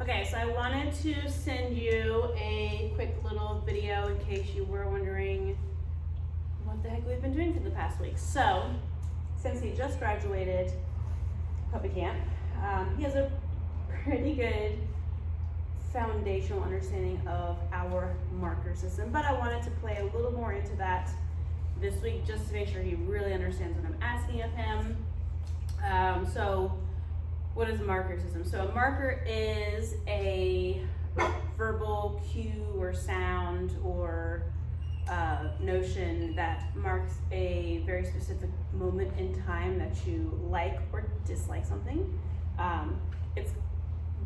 Okay, so I wanted to send you a quick little video in case you were wondering what the heck we've been doing for the past week. So, since he just graduated puppy camp, he has a pretty good foundational understanding of our marker system, but I wanted to play a little more into that this week just to make sure he really understands what I'm asking of him. So what is a marker system? So a marker is a verbal cue or sound or notion that marks a very specific moment in time that you like or dislike something. It's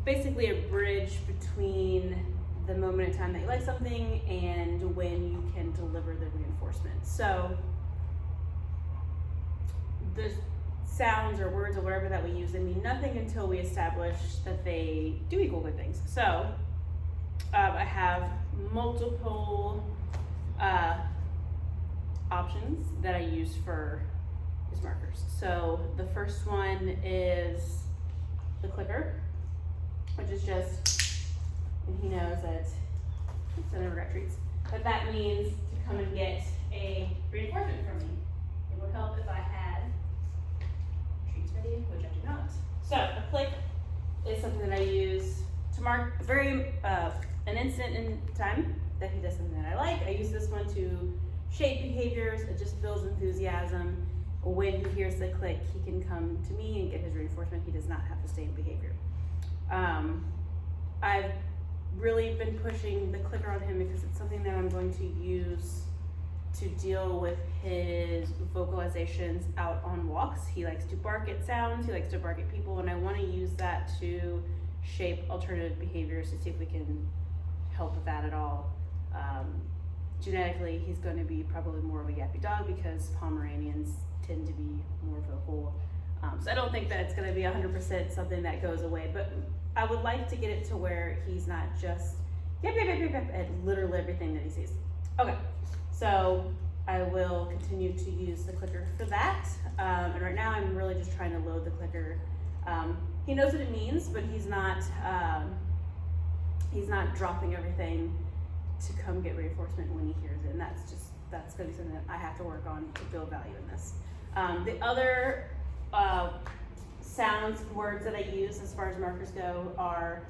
basically a bridge between the moment in time that you like something and when you can deliver the reinforcement. So the sounds or words or whatever that we use, they mean nothing until we establish that they do equal good things. So I have multiple options that I use for these markers. So the first one is the clicker, which is just, and he knows that I never got treats, but that means to come and get a reinforcement from me. It would help if I had treats ready, which I do not. So a click is something that I use to mark an instant in time that he does something that I like. I use this one to shape behaviors. It just builds enthusiasm. When he hears the click, he can come to me and get his reinforcement. He does not have to stay in behavior. I've really been pushing the clicker on him because it's something that I'm going to use to deal with his vocalizations out on walks. He likes to bark at sounds, he likes to bark at people, and I want to use that to shape alternative behaviors to see if we can help with that at all. Genetically, he's going to be probably more of a yappy dog because Pomeranians tend to be more vocal. So I don't think that it's going to be 100% something that goes away, but I would like to get it to where he's not just yap, yap, yap, yap, yap at literally everything that he sees. Okay, so I will continue to use the clicker for that. And right now I'm really just trying to load the clicker. He knows what it means, but he's not dropping everything to come get reinforcement when he hears it. And that's going to be something that I have to work on to build value in this. The other sounds, words that I use as far as markers go are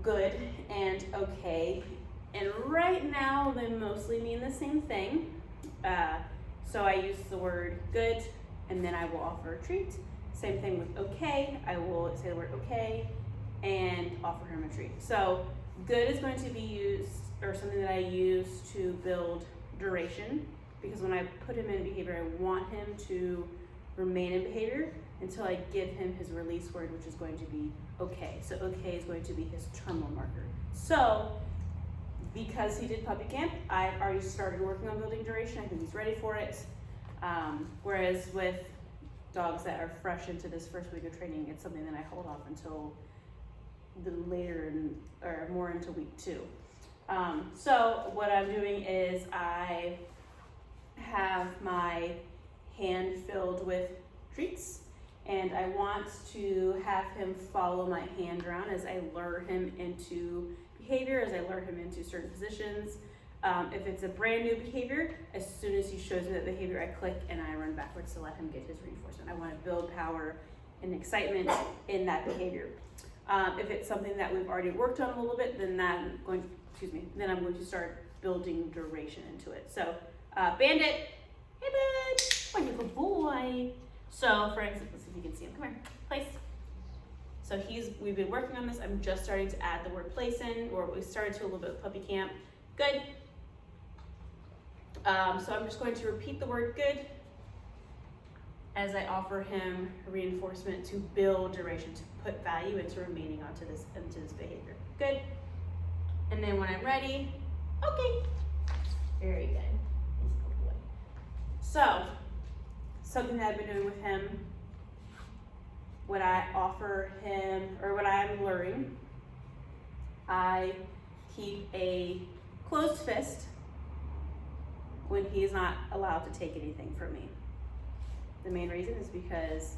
good and okay. And right now they mostly mean the same thing. So I use the word good and then I will offer a treat. Same thing with okay. I will say the word okay and offer him a treat. So good is going to be used, or something that I use to build duration, because when I put him in behavior, I want him to remain in behavior until I give him his release word, which is going to be okay. So okay is going to be his terminal marker. So because he did puppy camp, I've already started working on building duration. I think he's ready for it. Whereas with dogs that are fresh into this first week of training, it's something that I hold off until the later or more into week 2. So what I'm doing is I have my hand filled with treats, and I want to have him follow my hand around as I lure him into behavior, as I lure him into certain positions. If it's a brand new behavior, as soon as he shows me that behavior, I click and I run backwards to let him get his reinforcement. I want to build power and excitement in that behavior. If it's something that we've already worked on a little bit, then I'm going to start building duration into it. So, Bandit, hey bud, oh, you're a good boy. So, for instance, let's see if you can see him. Come here, place. So we've been working on this. I'm just starting to add the word place in, or we started to a little bit with puppy camp. Good. So I'm just going to repeat the word good as I offer him reinforcement to build duration, to put value into remaining into this behavior. Good. And then when I'm ready, okay. Very good. He's a good boy. So, something that I've been doing with him, when I offer him, or when I'm luring, I keep a closed fist when he's not allowed to take anything from me. The main reason is because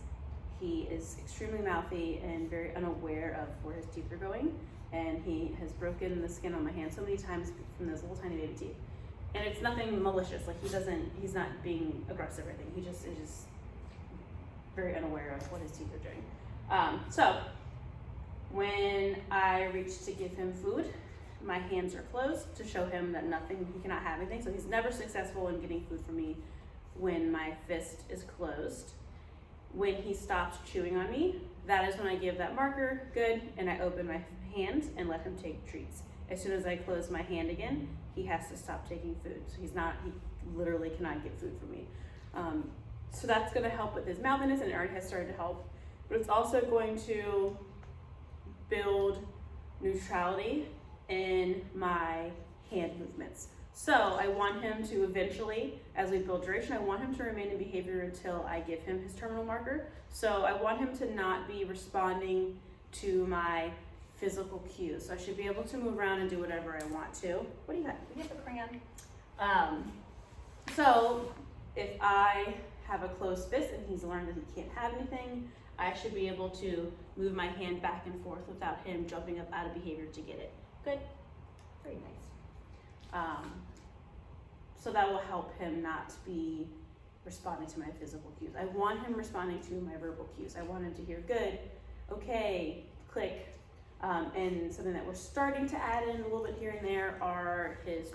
He is extremely mouthy and very unaware of where his teeth are going, and he has broken the skin on my hand so many times from those little tiny baby teeth. And it's nothing malicious, like he's not being aggressive or anything, he just is just very unaware of what his teeth are doing. So when I reach to give him food, my hands are closed to show him that he cannot have anything. So he's never successful in getting food from me when my fist is closed. When he stops chewing on me, that is when I give that marker, good, and I open my hand and let him take treats. As soon as I close my hand again, he has to stop taking food. So he literally cannot get food from me. So that's gonna help with his mouthiness, and it already has started to help. But it's also going to build neutrality in my hand movements. So I want him to eventually, as we build duration, I want him to remain in behavior until I give him his terminal marker. So I want him to not be responding to my physical cues. So I should be able to move around and do whatever I want to. What do you have? You have a crayon? So if I have a closed fist and he's learned that he can't have anything, I should be able to move my hand back and forth without him jumping up out of behavior to get it. Good, very nice. So that will help him not be responding to my physical cues. I want him responding to my verbal cues. I want him to hear good, okay, click. And something that we're starting to add in a little bit here and there are his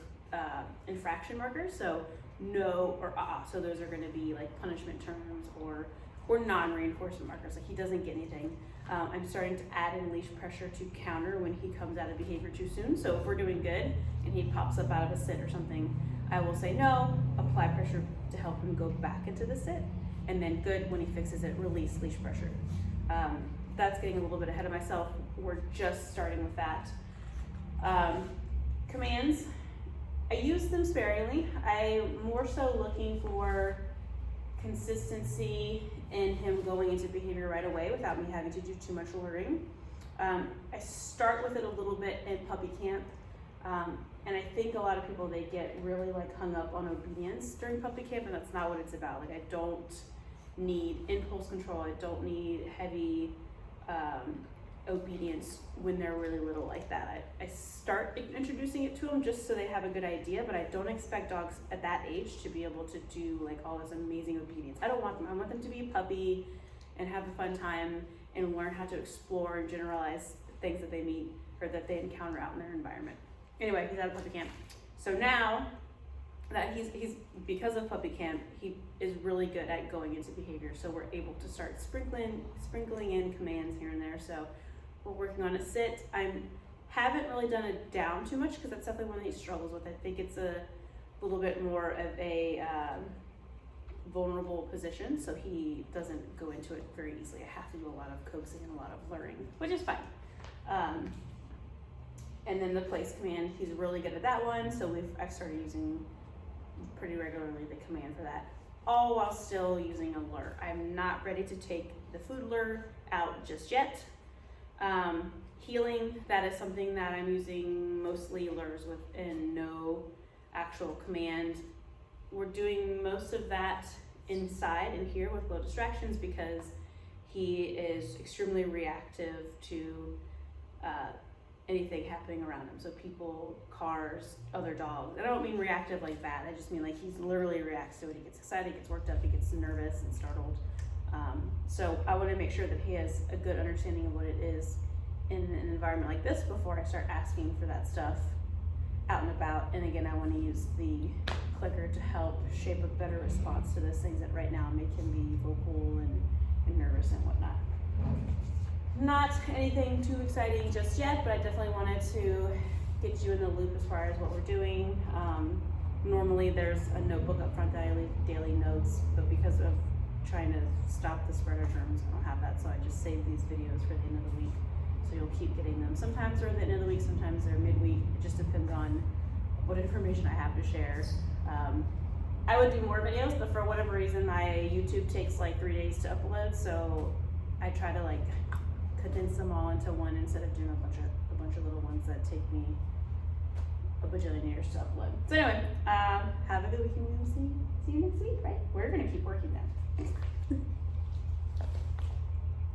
infraction markers. So no or so those are going to be like punishment terms or non-reinforcement markers, like he doesn't get anything. I'm starting to add in leash pressure to counter when he comes out of behavior too soon. So if we're doing good and he pops up out of a sit or something, I will say no, apply pressure to help him go back into the sit, and then good, when he fixes it, release leash pressure. That's getting a little bit ahead of myself. We're just starting with that. Commands, I use them sparingly. I'm more so looking for consistency in him going into behavior right away without me having to do too much luring. I start with it a little bit in puppy camp, and I think a lot of people, they get really like hung up on obedience during puppy camp, and that's not what it's about. Like I don't need impulse control, I don't need heavy obedience when they're really little like that. I start introducing it to them just so they have a good idea, but I don't expect dogs at that age to be able to do like all this amazing obedience. I want them to be a puppy and have a fun time and learn how to explore and generalize things that they meet or that they encounter out in their environment. Anyway, he's out of puppy camp. So now that he's because of puppy camp, he is really good at going into behavior. So we're able to start sprinkling in commands here and there. So we're working on a sit. I haven't really done it down too much because that's definitely one that he struggles with. I think it's a little bit more of a vulnerable position, so he doesn't go into it very easily. I have to do a lot of coaxing and a lot of luring, which is fine. And then the place command, he's really good at that one, so I've started using pretty regularly the command for that, all while still using a lure. I'm not ready to take the food lure out just yet. Healing, that is something that I'm using mostly lures with and no actual command. We're doing most of that inside and here with low distractions because he is extremely reactive to anything happening around him. So people, cars, other dogs. And I don't mean reactive like bad. I just mean like he's literally reacts to it. He gets excited, gets worked up, he gets nervous and startled. So I want to make sure that he has a good understanding of what it is in an environment like this before I start asking for that stuff out and about. And again, I want to use the clicker to help shape a better response to those things that right now make him be vocal and nervous and whatnot. Not anything too exciting just yet, but I definitely wanted to get you in the loop as far as what we're doing. Normally there's a notebook up front that I leave daily notes, but because of trying to stop the spread of germs, I don't have that, so I just save these videos for the end of the week. So you'll keep getting them. Sometimes they're at the end of the week, sometimes they're midweek. It just depends on what information I have to share. I would do more videos, but for whatever reason, my YouTube takes like 3 days to upload, so I try to like condense them all into one instead of doing a bunch of little ones that take me a bajillion years to upload. So anyway, have a good weekend. See you next week, right? We're gonna keep working now.